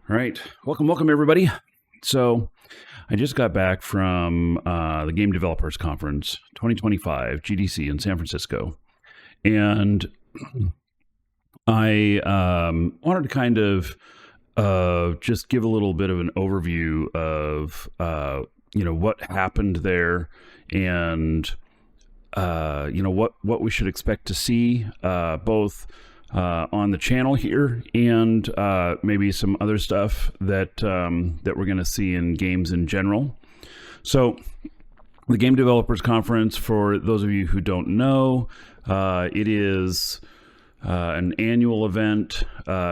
All right. Welcome, everybody. So I just got back from the Game Developers Conference 2025, GDC in San Francisco. And I wanted to kind of just give a little bit of an overview of, what happened there and, what we should expect to see, both on the channel here and maybe some other stuff that we're going to see in games in general. So the Game Developers Conference, for those of you who don't know, it is an annual event.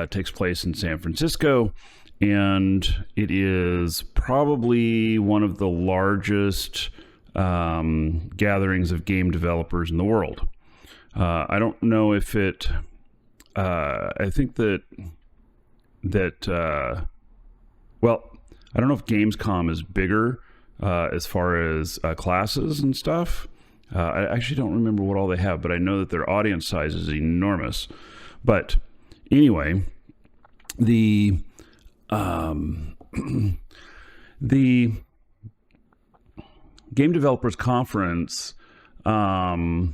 Takes place in San Francisco, and it is probably one of the largest gatherings of game developers in the world. I don't know if it... I think that I don't know if Gamescom is bigger as far as classes and stuff. I actually don't remember what all they have, but I know that their audience size is enormous. But anyway, the the Game Developers Conference, the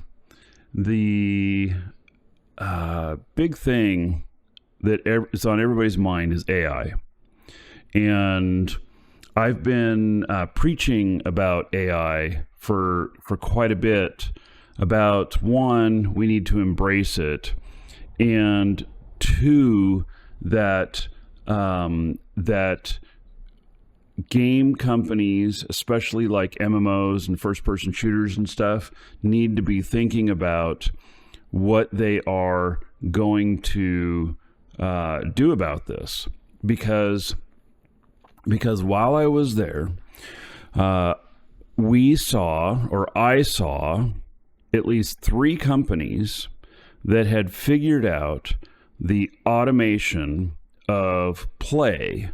big thing that is on everybody's mind is AI. And I've been preaching about AI for quite a bit, about one, we need to embrace it, and two, that game companies, especially like MMOs and first-person shooters and stuff, need to be thinking about what they are going to do about this, because while I was there, I saw at least 3 companies that had figured out the automation of play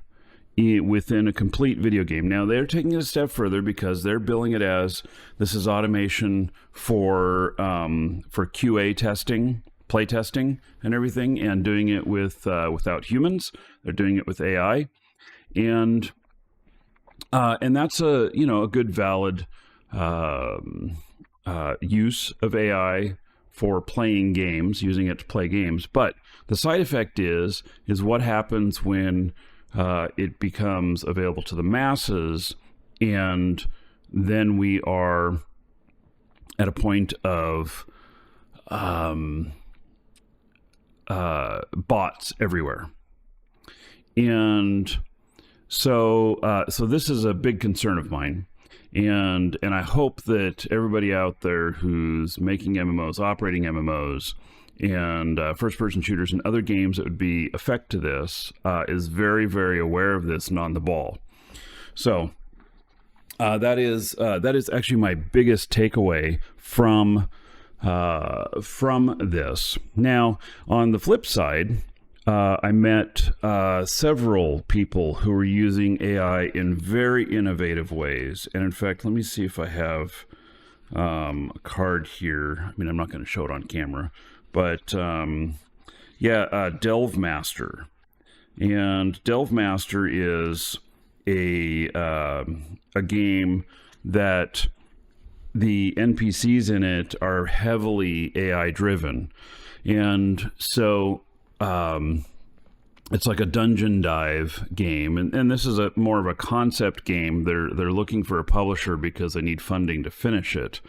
within a complete video game. Now, they're taking it a step further because they're billing it as this is automation for QA testing, play testing, and everything, and doing it without humans. They're doing it with AI, and that's a good valid use of AI for playing games, using it to play games. But the side effect is what happens when it becomes available to the masses, and then we are at a point of bots everywhere. And so this is a big concern of mine, and I hope that everybody out there who's making MMOs, operating MMOs, and first-person shooters and other games that would be effect to this is very, very aware of this and on the ball. So that is actually my biggest takeaway from this. Now, on the flip side, I met several people who are using AI in very innovative ways. And in fact, let me see if I have a card here. I mean, I'm not going to show it on camera. But Delve Master, and Delve Master is a game that the NPCs in it are heavily AI driven, and so it's like a dungeon dive game, and this is more of a concept game. They're looking for a publisher because they need funding to finish it.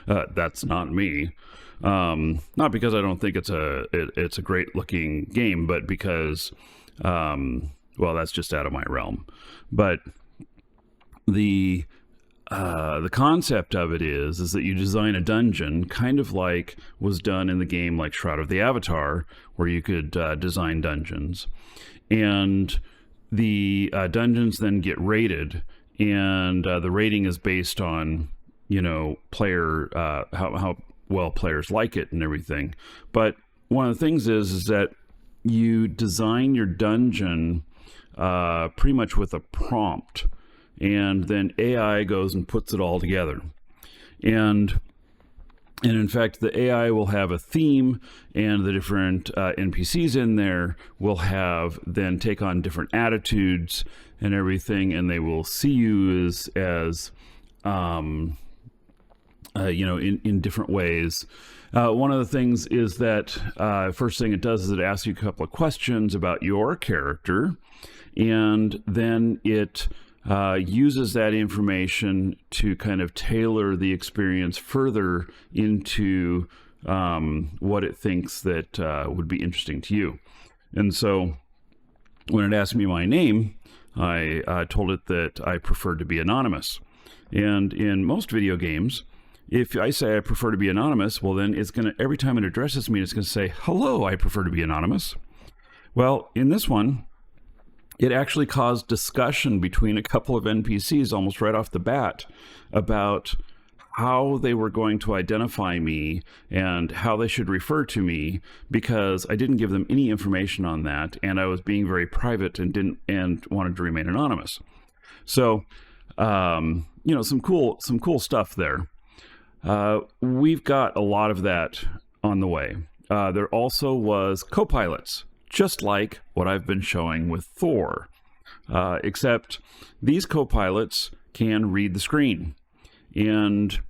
That's not me. Not because I don't think it's a great looking game, but because, that's just out of my realm. But the concept of it is that you design a dungeon, kind of like was done in the game like Shroud of the Avatar, where you could design dungeons, and the dungeons then get rated, and the rating is based on player how well players like it and everything. But one of the things is that you design your dungeon pretty much with a prompt, and then AI goes and puts it all together. And And in fact, the AI will have a theme, and the different NPCs in there will have then take on different attitudes and everything, and they will see you as in different ways. One of the things is that first thing it does is it asks you a couple of questions about your character, and then it uses that information to kind of tailor the experience further into what it thinks that would be interesting to you. And so when it asked me my name, I told it that I preferred to be anonymous. And in most video games, if I say I prefer to be anonymous, well, then it's going to, every time it addresses me, it's going to say, hello, I prefer to be anonymous. Well, in this one, it actually caused discussion between a couple of NPCs almost right off the bat about how they were going to identify me and how they should refer to me, because I didn't give them any information on that, and I was being very private and wanted to remain anonymous. So, some cool stuff there. We've got a lot of that on the way. There also was co-pilots, just like what I've been showing with Thor, except these co-pilots can read the screen, and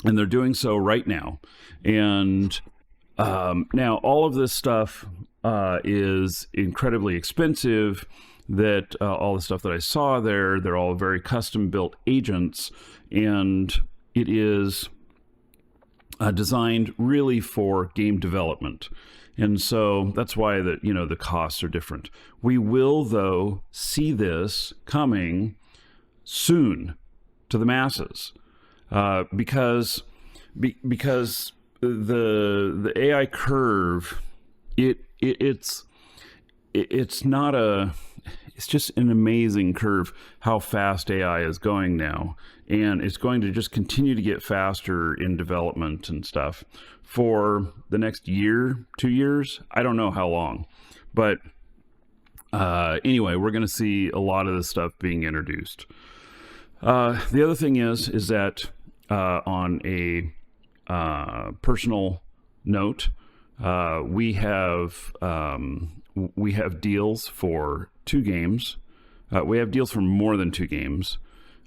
they're doing so right now. And now all of this stuff is incredibly expensive. That all the stuff that I saw there, they're all very custom built agents, and it is designed really for game development. And so that's why the costs are different. We will, though, see this coming soon to the masses, because the AI curve, it's just an amazing curve how fast AI is going now, and it's going to just continue to get faster in development and stuff for the next year, 2 years. I don't know how long, but anyway, we're going to see a lot of this stuff being introduced. The other thing is that on a personal note, we have deals for 2 games. We have deals for more than 2 games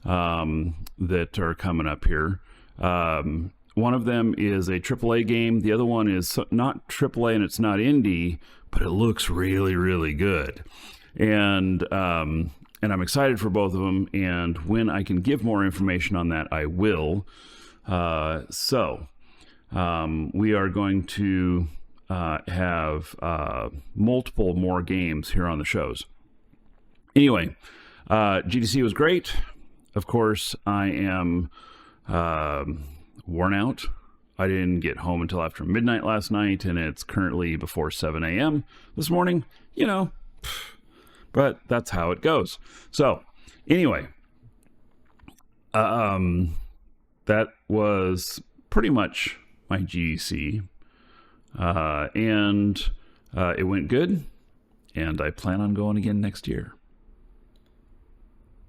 that are coming up here. One of them is a AAA game. The other one is not AAA and it's not indie, but it looks really, really good. And I'm excited for both of them. And when I can give more information on that, I will. So we are going to have multiple more games here on the shows. Anyway, GDC was great. Of course, I am worn out. I didn't get home until after midnight last night, and it's currently before 7 a.m. this morning, but that's how it goes. So anyway, that was pretty much my GDC, and it went good, and I plan on going again next year.